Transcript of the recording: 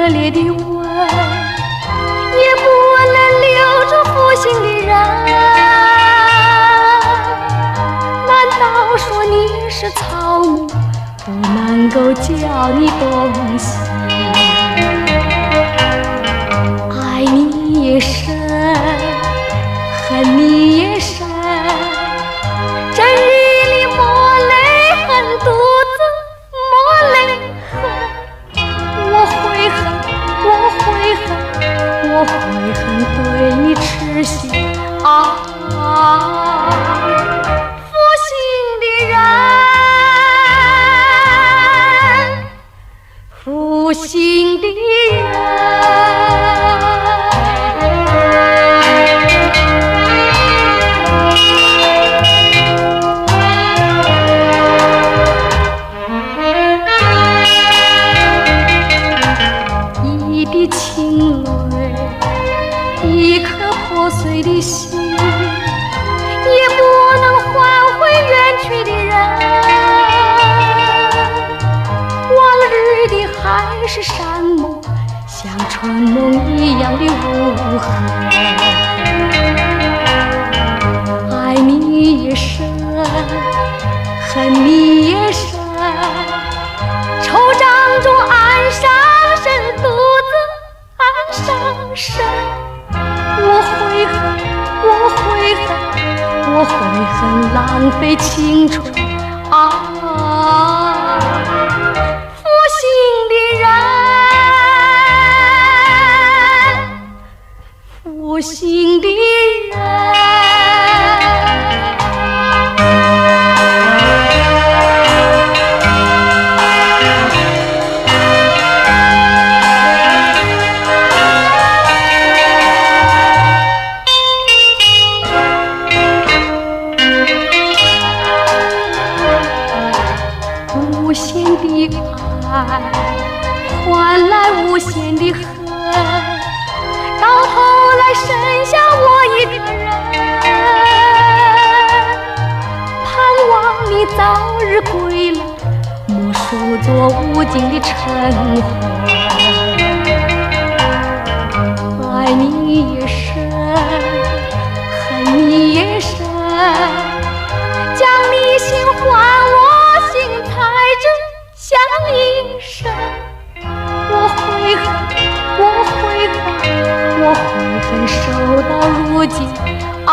烈的吻，也不能留住负心的人。难道说你是草木，不能够叫你动心？爱你也深，恨你也深，整日里抹泪痕，独自抹泪痕。我悔恨，我悔恨，我悔恨对你痴心啊！负心的人，负心的人。一滴清泪，一颗破碎的心，也不能换回远去的人。往日的海誓山盟，像春梦一样的无痕。爱你也深，恨你也深，惆怅中暗伤神，独自暗伤神。我悔恨，我悔恨，我悔恨浪费青春啊！负心的人，负心的人。无限的爱换来无限的恨，到头来剩下我一个人。盼望你早日归来，莫数作无尽的尘灰。爱你也深，恨你也深，将你心还我心，才知相依深。我悔恨，我悔恨，我悔恨，守到如今啊！